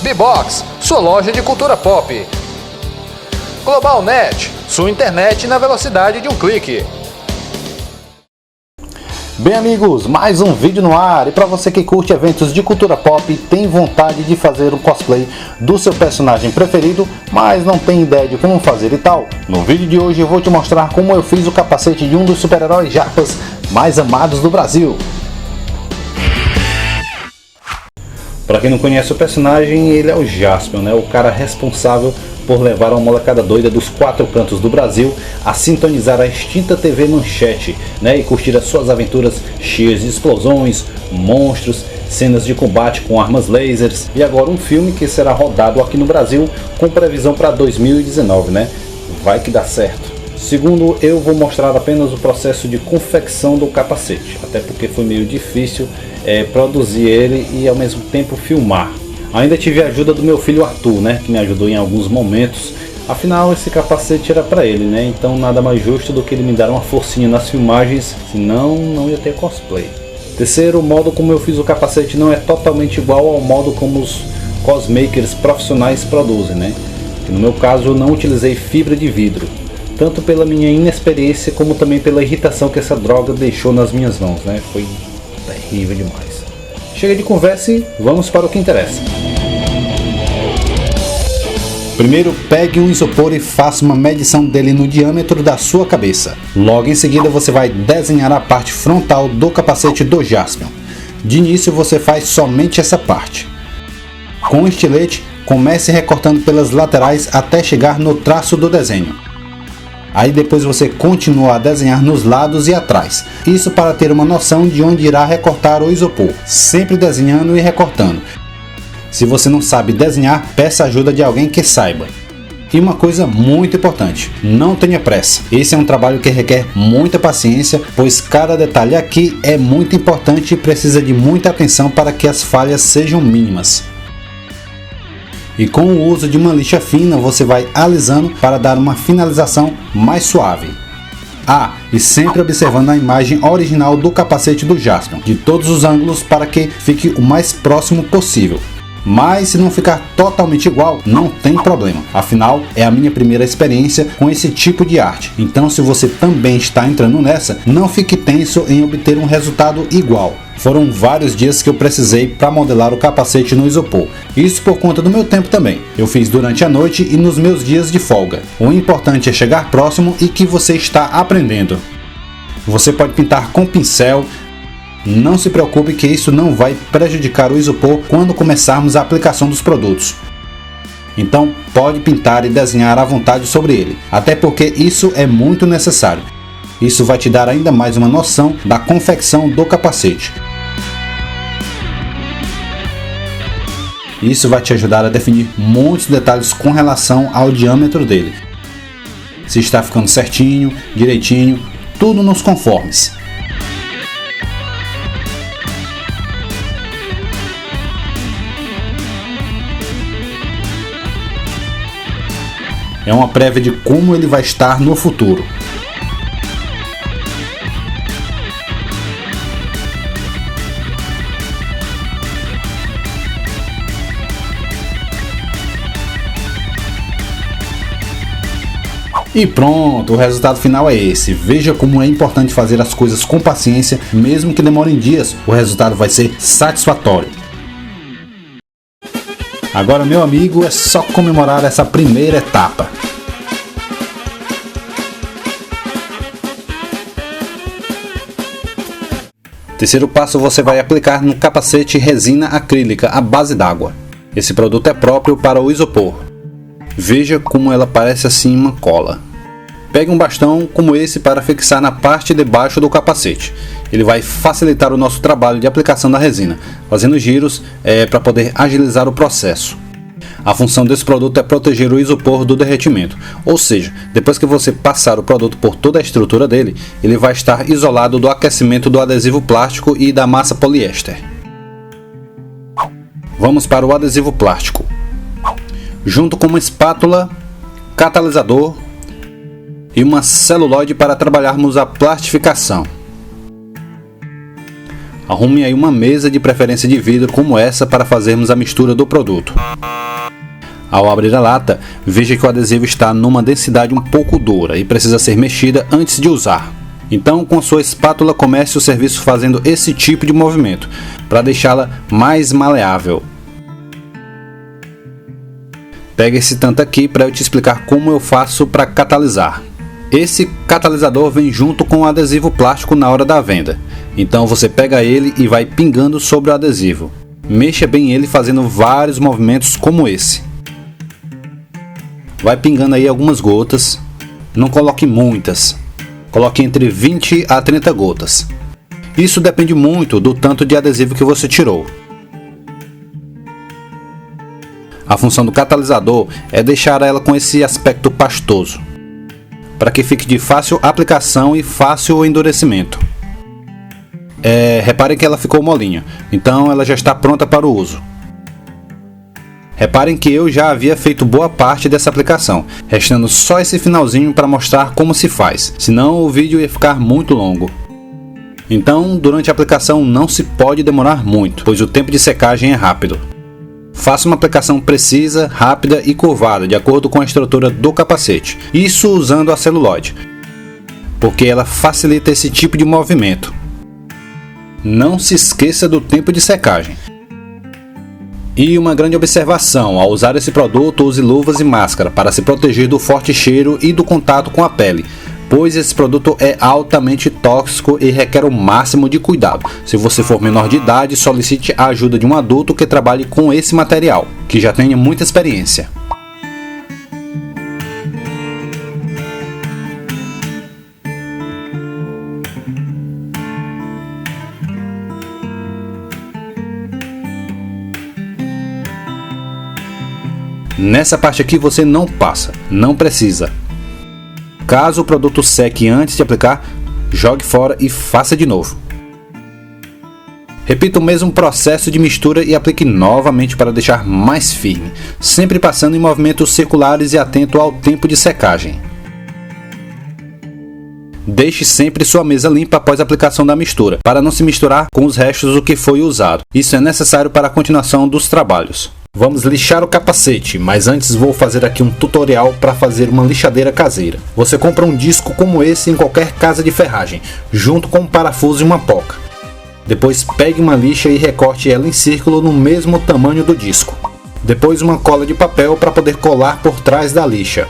Bbox, sua loja de cultura pop. GlobalNet, sua internet na velocidade de um clique. Bem amigos, mais um vídeo no ar, e para você que curte eventos de cultura pop e tem vontade de fazer um cosplay do seu personagem preferido, mas não tem ideia de como fazer e tal, no vídeo de hoje eu vou te mostrar como eu fiz o capacete de um dos super-heróis japas mais amados do Brasil. Para quem não conhece o personagem, ele é o Jaspion, o cara responsável por levar uma molecada doida dos quatro cantos do Brasil a sintonizar a extinta TV Manchete, e curtir as suas aventuras cheias de explosões, monstros, cenas de combate com armas lasers e agora um filme que será rodado aqui no Brasil com previsão para 2019, Vai que dá certo. Segundo, eu vou mostrar apenas o processo de confecção do capacete, até porque foi meio difícil produzir ele e ao mesmo tempo filmar. Ainda tive a ajuda do meu filho Arthur, que me ajudou em alguns momentos. Afinal, esse capacete era para ele, então nada mais justo do que ele me dar uma forcinha nas filmagens, senão não ia ter cosplay. Terceiro, o modo como eu fiz o capacete não é totalmente igual ao modo como os cosmakers profissionais produzem, que no meu caso eu não utilizei fibra de vidro, tanto pela minha inexperiência como também pela irritação que essa droga deixou nas minhas mãos, Foi terrível demais. Chega de conversa e vamos para o que interessa. Primeiro, pegue um isopor e faça uma medição dele no diâmetro da sua cabeça. Logo em seguida você vai desenhar a parte frontal do capacete do Jaspion. De início você faz somente essa parte. Com o estilete, comece recortando pelas laterais até chegar no traço do desenho. Aí depois você continua a desenhar nos lados e atrás. Isso para ter uma noção de onde irá recortar o isopor, sempre desenhando e recortando. Se você não sabe desenhar, peça ajuda de alguém que saiba. E uma coisa muito importante, não tenha pressa. Esse é um trabalho que requer muita paciência, pois cada detalhe aqui é muito importante e precisa de muita atenção para que as falhas sejam mínimas. E com o uso de uma lixa fina você vai alisando para dar uma finalização mais suave. E sempre observando a imagem original do capacete do Jaspion, de todos os ângulos para que fique o mais próximo possível. Mas se não ficar totalmente igual, não tem problema. Afinal, é a minha primeira experiência com esse tipo de arte. Então se você também está entrando nessa, não fique tenso em obter um resultado igual. Foram vários dias que eu precisei para modelar o capacete no isopor. Isso por conta do meu tempo também. Eu fiz durante a noite e nos meus dias de folga. O importante é chegar próximo e que você está aprendendo. Você pode pintar com pincel. Não se preocupe que isso não vai prejudicar o isopor quando começarmos a aplicação dos produtos. Então pode pintar e desenhar à vontade sobre ele, até porque isso é muito necessário. Isso vai te dar ainda mais uma noção da confecção do capacete. Isso vai te ajudar a definir muitos detalhes com relação ao diâmetro dele. Se está ficando certinho, direitinho, tudo nos conformes. É uma prévia de como ele vai estar no futuro. E pronto, o resultado final é esse. Veja como é importante fazer as coisas com paciência, mesmo que demorem dias, o resultado vai ser satisfatório. Agora, meu amigo, é só comemorar essa primeira etapa. Terceiro passo, você vai aplicar no capacete resina acrílica à base d'água. Esse produto é próprio para o isopor. Veja como ela parece assim uma cola. Pegue um bastão como esse para fixar na parte de baixo do capacete. Ele vai facilitar o nosso trabalho de aplicação da resina, fazendo giros para poder agilizar o processo. A função desse produto é proteger o isopor do derretimento, ou seja, depois que você passar o produto por toda a estrutura dele, ele vai estar isolado do aquecimento do adesivo plástico e da massa poliéster. Vamos para o adesivo plástico. Junto com uma espátula, catalisador e uma celulose para trabalharmos a plastificação. Arrume aí uma mesa de preferência de vidro como essa para fazermos a mistura do produto. Ao abrir a lata, veja que o adesivo está numa densidade um pouco dura e precisa ser mexida antes de usar. Então, com a sua espátula, comece o serviço fazendo esse tipo de movimento, para deixá-la mais maleável. Pega esse tanto aqui para eu te explicar como eu faço para catalisar. Esse catalisador vem junto com o adesivo plástico na hora da venda. Então você pega ele e vai pingando sobre o adesivo. Mexa bem ele fazendo vários movimentos como esse. Vai pingando aí algumas gotas. Não coloque muitas. Coloque entre 20 a 30 gotas. Isso depende muito do tanto de adesivo que você tirou. A função do catalisador é deixar ela com esse aspecto pastoso, para que fique de fácil aplicação e fácil endurecimento. Reparem que ela ficou molinha, então ela já está pronta para o uso. Reparem que eu já havia feito boa parte dessa aplicação, restando só esse finalzinho para mostrar como se faz, senão o vídeo ia ficar muito longo. Então, durante a aplicação não se pode demorar muito, pois o tempo de secagem é rápido. Faça uma aplicação precisa, rápida e curvada, de acordo com a estrutura do capacete. Isso usando a celulose, porque ela facilita esse tipo de movimento. Não se esqueça do tempo de secagem. E uma grande observação: ao usar esse produto, use luvas e máscara para se proteger do forte cheiro e do contato com a pele, pois esse produto é altamente tóxico e requer o máximo de cuidado. Se você for menor de idade, solicite a ajuda de um adulto que trabalhe com esse material, que já tenha muita experiência. Nessa parte aqui você não passa, não precisa. Caso o produto seque antes de aplicar, jogue fora e faça de novo. Repita o mesmo processo de mistura e aplique novamente para deixar mais firme, sempre passando em movimentos circulares e atento ao tempo de secagem. Deixe sempre sua mesa limpa após a aplicação da mistura, para não se misturar com os restos do que foi usado. Isso é necessário para a continuação dos trabalhos. Vamos lixar o capacete, mas antes vou fazer aqui um tutorial para fazer uma lixadeira caseira. Você compra um disco como esse em qualquer casa de ferragem, junto com um parafuso e uma poca. Depois pegue uma lixa e recorte ela em círculo no mesmo tamanho do disco. Depois uma cola de papel para poder colar por trás da lixa.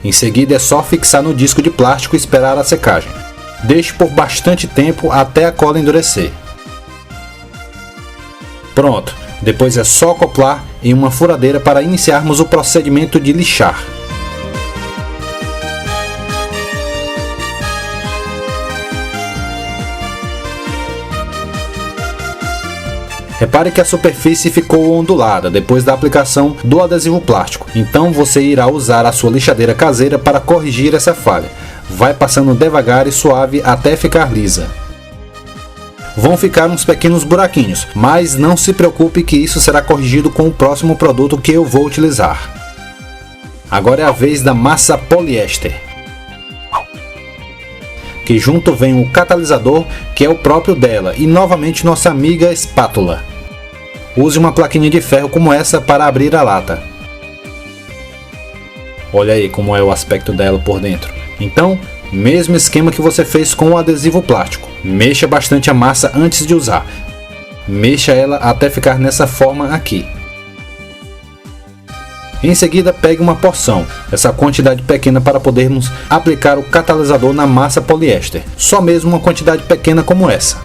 Em seguida é só fixar no disco de plástico e esperar a secagem. Deixe por bastante tempo até a cola endurecer. Pronto! Depois é só acoplar em uma furadeira para iniciarmos o procedimento de lixar. Repare que a superfície ficou ondulada depois da aplicação do adesivo plástico, então você irá usar a sua lixadeira caseira para corrigir essa falha. Vai passando devagar e suave até ficar lisa. Vão ficar uns pequenos buraquinhos, mas não se preocupe que isso será corrigido com o próximo produto que eu vou utilizar. Agora é a vez da massa poliéster, que junto vem o catalisador, que é o próprio dela, e novamente nossa amiga espátula. Use uma plaquinha de ferro como essa para abrir a lata. Olha aí como é o aspecto dela por dentro. Então, mesmo esquema que você fez com o adesivo plástico. Mexa bastante a massa antes de usar. Mexa ela até ficar nessa forma aqui. Em seguida, pegue uma porção, essa quantidade pequena para podermos aplicar o catalisador na massa poliéster. Só mesmo uma quantidade pequena como essa.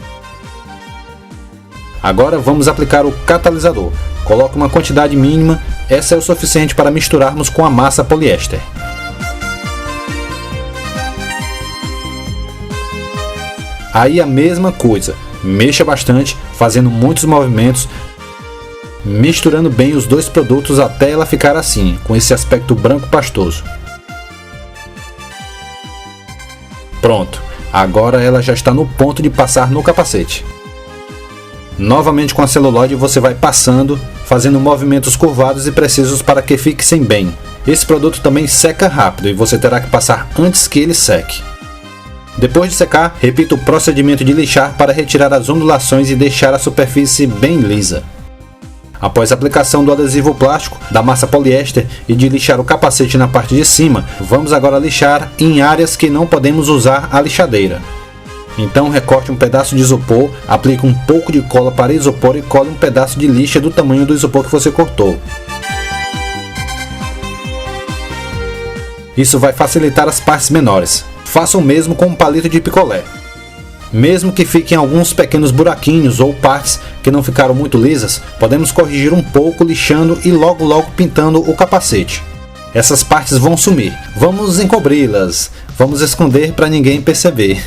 Agora vamos aplicar o catalisador. Coloque uma quantidade mínima, essa é o suficiente para misturarmos com a massa poliéster. Aí a mesma coisa, mexa bastante, fazendo muitos movimentos, misturando bem os dois produtos até ela ficar assim, com esse aspecto branco pastoso. Pronto, agora ela já está no ponto de passar no capacete. Novamente com a celulose você vai passando, fazendo movimentos curvados e precisos para que fixem bem. Esse produto também seca rápido e você terá que passar antes que ele seque. Depois de secar, repita o procedimento de lixar para retirar as ondulações e deixar a superfície bem lisa. Após a aplicação do adesivo plástico, da massa poliéster e de lixar o capacete na parte de cima, vamos agora lixar em áreas que não podemos usar a lixadeira. Então recorte um pedaço de isopor, aplique um pouco de cola para isopor e cole um pedaço de lixa do tamanho do isopor que você cortou. Isso vai facilitar as partes menores. Faça o mesmo com um palito de picolé. Mesmo que fiquem alguns pequenos buraquinhos ou partes que não ficaram muito lisas, podemos corrigir um pouco lixando e logo pintando o capacete. Essas partes vão sumir. Vamos encobri-las. Vamos esconder para ninguém perceber.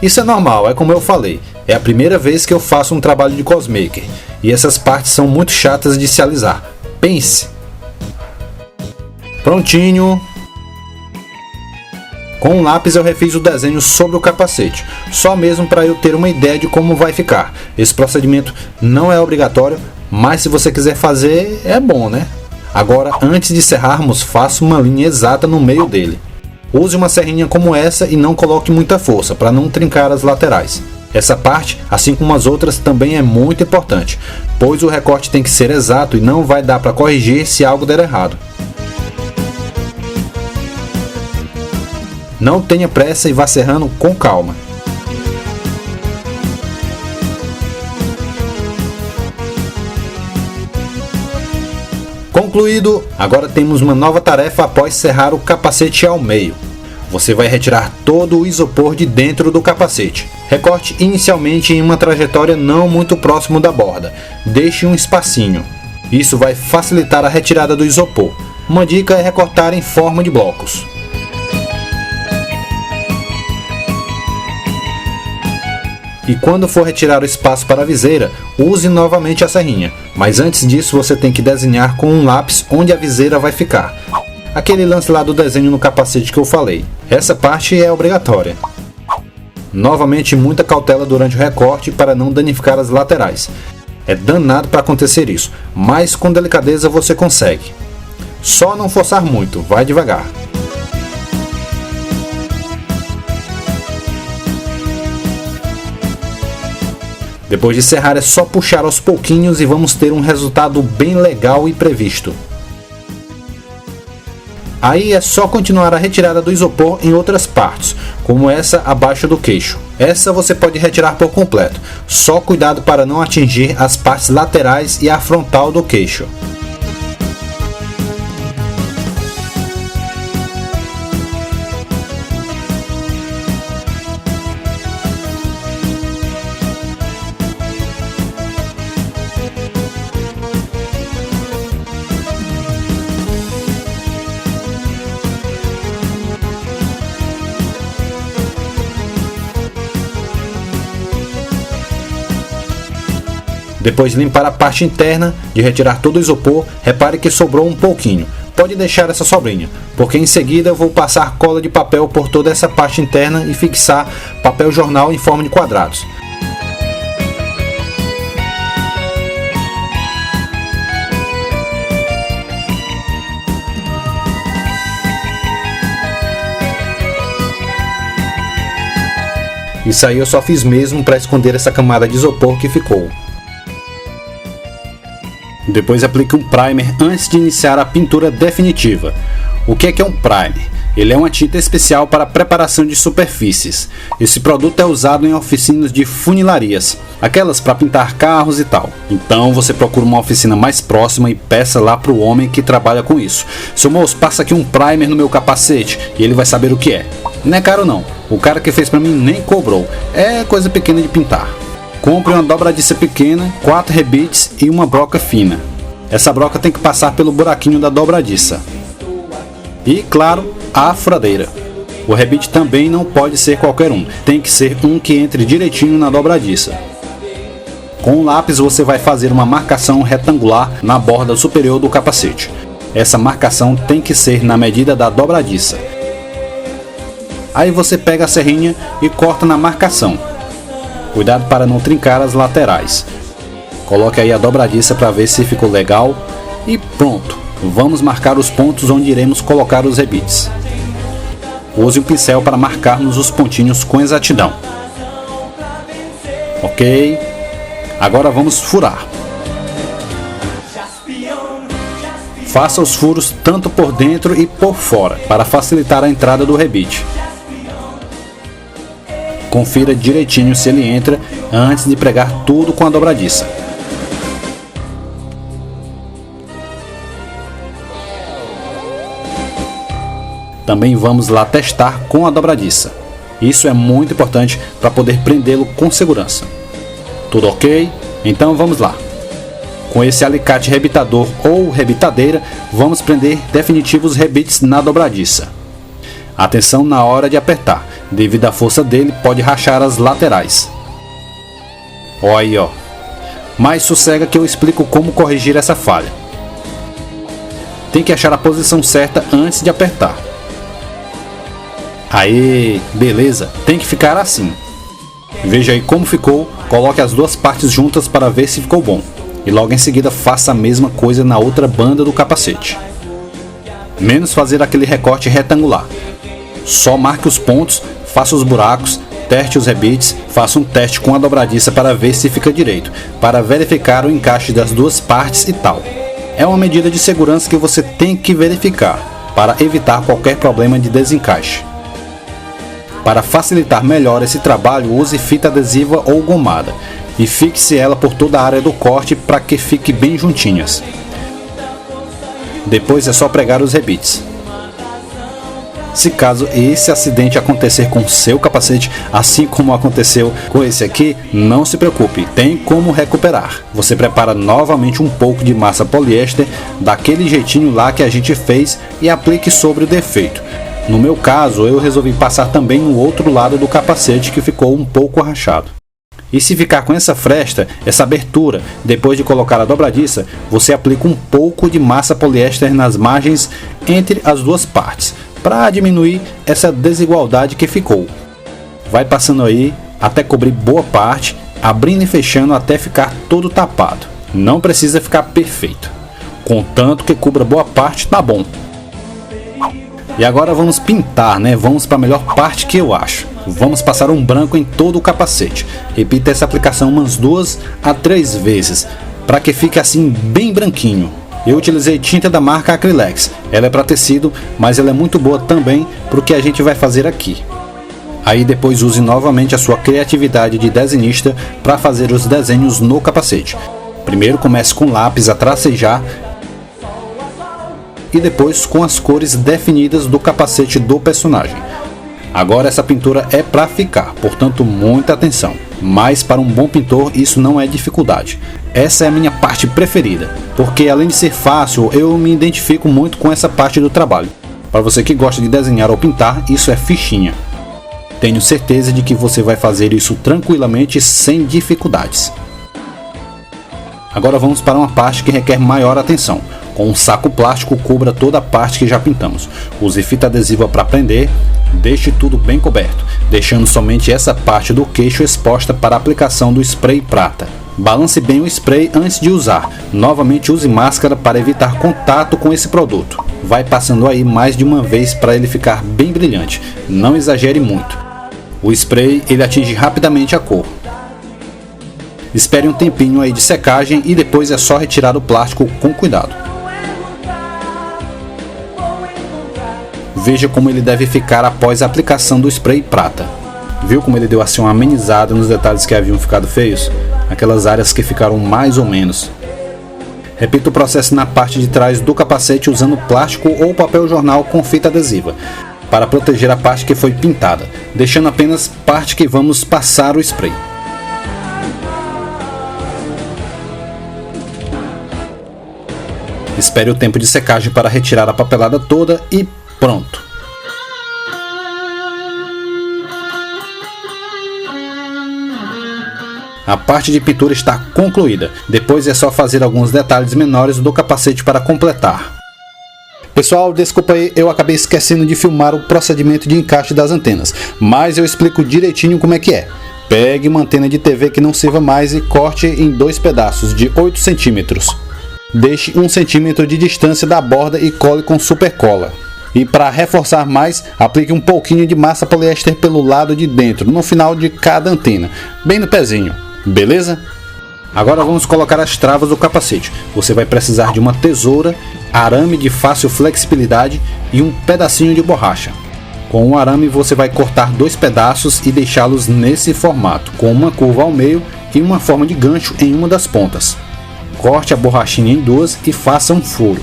Isso é normal, é como eu falei. É a primeira vez que eu faço um trabalho de cosmaker. E essas partes são muito chatas de se alisar. Pense! Prontinho! Com um lápis eu refiz o desenho sobre o capacete, só mesmo para eu ter uma ideia de como vai ficar. Esse procedimento não é obrigatório, mas se você quiser fazer, é bom, né? Agora, antes de serrarmos, faça uma linha exata no meio dele. Use uma serrinha como essa e não coloque muita força, para não trincar as laterais. Essa parte, assim como as outras, também é muito importante, pois o recorte tem que ser exato e não vai dar para corrigir se algo der errado. Não tenha pressa e vá serrando com calma. Concluído, agora temos uma nova tarefa após serrar o capacete ao meio. Você vai retirar todo o isopor de dentro do capacete. Recorte inicialmente em uma trajetória não muito próximo da borda. Deixe um espacinho. Isso vai facilitar a retirada do isopor. Uma dica é recortar em forma de blocos. E quando for retirar o espaço para a viseira, use novamente a serrinha. Mas antes disso você tem que desenhar com um lápis onde a viseira vai ficar. Aquele lance lá do desenho no capacete que eu falei. Essa parte é obrigatória. Novamente muita cautela durante o recorte para não danificar as laterais. É danado para acontecer isso, mas com delicadeza você consegue. Só não forçar muito, vai devagar. Depois de serrar é só puxar aos pouquinhos e vamos ter um resultado bem legal e previsto. Aí é só continuar a retirada do isopor em outras partes, como essa abaixo do queixo. Essa você pode retirar por completo, só cuidado para não atingir as partes laterais e a frontal do queixo. Depois de limpar a parte interna, de retirar todo o isopor, repare que sobrou um pouquinho. Pode deixar essa sobrinha, porque em seguida eu vou passar cola de papel por toda essa parte interna e fixar papel jornal em forma de quadrados. Isso aí eu só fiz mesmo para esconder essa camada de isopor que ficou. Depois aplique um primer antes de iniciar a pintura definitiva. O que é um primer? Ele é uma tinta especial para preparação de superfícies. Esse produto é usado em oficinas de funilarias, aquelas para pintar carros e tal. Então você procura uma oficina mais próxima e peça lá para o homem que trabalha com isso. Seu moço, passa aqui um primer no meu capacete, e ele vai saber o que é. Não é caro não, o cara que fez para mim nem cobrou, é coisa pequena de pintar. Compre uma dobradiça pequena, 4 rebites e uma broca fina. Essa broca tem que passar pelo buraquinho da dobradiça. E, claro, a furadeira. O rebite também não pode ser qualquer um, tem que ser um que entre direitinho na dobradiça. Com o lápis você vai fazer uma marcação retangular na borda superior do capacete. Essa marcação tem que ser na medida da dobradiça. Aí você pega a serrinha e corta na marcação. Cuidado para não trincar as laterais. Coloque aí a dobradiça para ver se ficou legal. E pronto, vamos marcar os pontos onde iremos colocar os rebites. use um pincel para marcarmos os pontinhos com exatidão. Ok? Agora vamos furar. Faça os furos tanto por dentro e por fora, para facilitar a entrada do rebite. Confira direitinho se ele entra antes de pregar tudo com a dobradiça. Também vamos lá testar com a dobradiça. Isso é muito importante para poder prendê-lo com segurança. Tudo ok? Então vamos lá. Com esse alicate rebitador ou rebitadeira, vamos prender definitivos rebites na dobradiça. Atenção na hora de apertar, devido à força dele pode rachar as laterais. Olha aí, ó. Mas sossega que eu explico como corrigir essa falha. Tem que achar a posição certa antes de apertar. Aê, beleza, tem que ficar assim. Veja aí como ficou, coloque as duas partes juntas para ver se ficou bom. E logo em seguida faça a mesma coisa na outra banda do capacete. Menos fazer aquele recorte retangular. Só marque os pontos, faça os buracos, teste os rebites, faça um teste com a dobradiça para ver se fica direito, para verificar o encaixe das duas partes e tal. É uma medida de segurança que você tem que verificar, para evitar qualquer problema de desencaixe. Para facilitar melhor esse trabalho, use fita adesiva ou gomada e fixe ela por toda a área do corte para que fique bem juntinhas. Depois é só pregar os rebites. Se caso esse acidente acontecer com seu capacete, assim como aconteceu com esse aqui, não se preocupe, tem como recuperar. Você prepara novamente um pouco de massa poliéster, daquele jeitinho lá que a gente fez, e aplique sobre o defeito. No meu caso, eu resolvi passar também no outro lado do capacete que ficou um pouco rachado. E se ficar com essa fresta, essa abertura, depois de colocar a dobradiça, você aplica um pouco de massa poliéster nas margens entre as duas partes, para diminuir essa desigualdade que ficou. Vai passando aí até cobrir boa parte, abrindo e fechando até ficar todo tapado. Não precisa ficar perfeito. Contanto que cubra boa parte, tá bom. E agora vamos pintar, né? Vamos para a melhor parte que eu acho. Vamos passar um branco em todo o capacete. Repita essa aplicação umas 2 a 3 vezes, para que fique assim bem branquinho. Eu utilizei tinta da marca Acrylex. Ela é para tecido, mas ela é muito boa também para o que a gente vai fazer aqui. Aí depois use novamente a sua criatividade de desenhista para fazer os desenhos no capacete. Primeiro comece com lápis a tracejar e depois com as cores definidas do capacete do personagem. Agora essa pintura é para ficar, portanto muita atenção. Mas para um bom pintor isso não é dificuldade. Essa é a minha parte preferida, porque além de ser fácil, eu me identifico muito com essa parte do trabalho. Para você que gosta de desenhar ou pintar, isso é fichinha. Tenho certeza de que você vai fazer isso tranquilamente sem dificuldades. Agora vamos para uma parte que requer maior atenção. Com um saco plástico cubra toda a parte que já pintamos. Use fita adesiva para prender. Deixe tudo bem coberto, deixando somente essa parte do queixo exposta para a aplicação do spray prata. Balance bem o spray antes de usar. Novamente use máscara para evitar contato com esse produto. Vai passando aí mais de uma vez para ele ficar bem brilhante. Não exagere muito. O spray ele atinge rapidamente a cor. Espere um tempinho aí de secagem e depois é só retirar o plástico com cuidado. Veja como ele deve ficar após a aplicação do spray prata. Viu como ele deu assim uma amenizada nos detalhes que haviam ficado feios? Aquelas áreas que ficaram mais ou menos. Repita o processo na parte de trás do capacete usando plástico ou papel jornal com fita adesiva, para proteger a parte que foi pintada, deixando apenas parte que vamos passar o spray. Espere o tempo de secagem para retirar a papelada toda e pronto! A parte de pintura está concluída. Depois é só fazer alguns detalhes menores do capacete para completar. Pessoal, desculpa aí, eu acabei esquecendo de filmar o procedimento de encaixe das antenas, mas eu explico direitinho como é que é. Pegue uma antena de TV que não sirva mais e corte em 2 pedaços de 8 centímetros. Deixe 1 centímetro de distância da borda e cole com super cola. E para reforçar mais, aplique um pouquinho de massa poliéster pelo lado de dentro, no final de cada antena, bem no pezinho, beleza? Agora vamos colocar as travas do capacete. Você vai precisar de uma tesoura, arame de fácil flexibilidade e um pedacinho de borracha. Com o arame você vai cortar 2 pedaços e deixá-los nesse formato, com uma curva ao meio e uma forma de gancho em uma das pontas. Corte a borrachinha em 2 e faça um furo.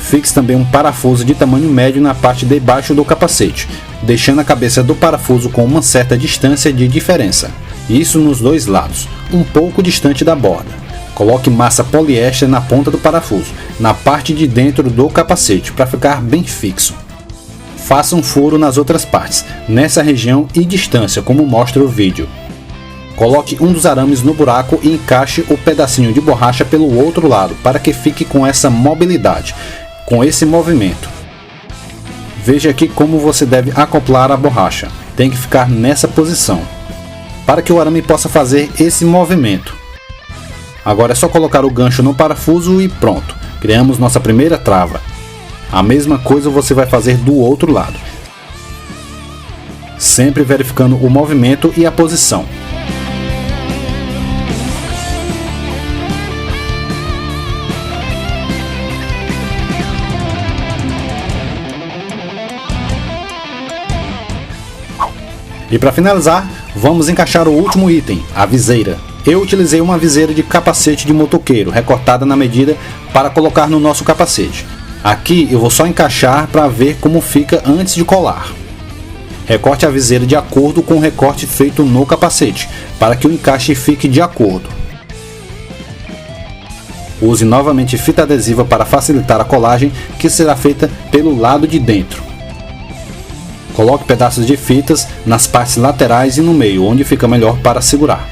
Fixe também um parafuso de tamanho médio na parte de baixo do capacete, deixando a cabeça do parafuso com uma certa distância de diferença. Isso nos 2 lados, um pouco distante da borda. Coloque massa poliéster na ponta do parafuso, na parte de dentro do capacete, para ficar bem fixo. Faça um furo nas outras partes, nessa região e distância, como mostra o vídeo. Coloque um dos arames no buraco e encaixe o pedacinho de borracha pelo outro lado, para que fique com essa mobilidade, com esse movimento. Veja aqui como você deve acoplar a borracha. Tem que ficar nessa posição, para que o arame possa fazer esse movimento. Agora é só colocar o gancho no parafuso e pronto, criamos nossa primeira trava. A mesma coisa você vai fazer do outro lado, sempre verificando o movimento e a posição. E para finalizar, vamos encaixar o último item, a viseira. Eu utilizei uma viseira de capacete de motoqueiro, recortada na medida para colocar no nosso capacete. Aqui eu vou só encaixar para ver como fica antes de colar. Recorte a viseira de acordo com o recorte feito no capacete, para que o encaixe fique de acordo. Use novamente fita adesiva para facilitar a colagem, que será feita pelo lado de dentro. Coloque pedaços de fitas nas partes laterais e no meio, onde fica melhor para segurar.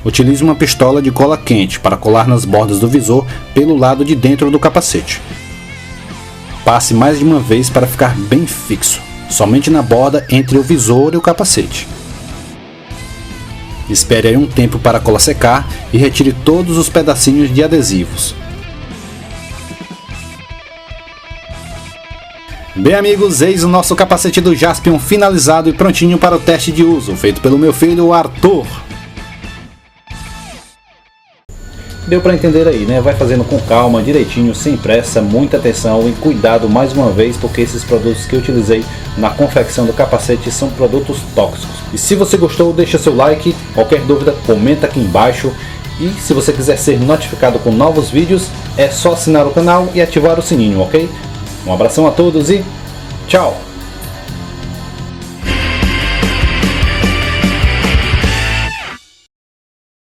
Utilize uma pistola de cola quente para colar nas bordas do visor pelo lado de dentro do capacete. Passe mais de uma vez para ficar bem fixo, somente na borda entre o visor e o capacete. Espere aí um tempo para a cola secar e retire todos os pedacinhos de adesivos. Bem amigos, eis o nosso capacete do Jaspion finalizado e prontinho para o teste de uso, feito pelo meu filho Arthur. Deu para entender aí, né? Vai fazendo com calma, direitinho, sem pressa, muita atenção e cuidado mais uma vez, porque esses produtos que eu utilizei na confecção do capacete são produtos tóxicos. E se você gostou, deixa seu like, qualquer dúvida comenta aqui embaixo. E se você quiser ser notificado com novos vídeos, é só assinar o canal e ativar o sininho, ok? Um abração a todos e tchau!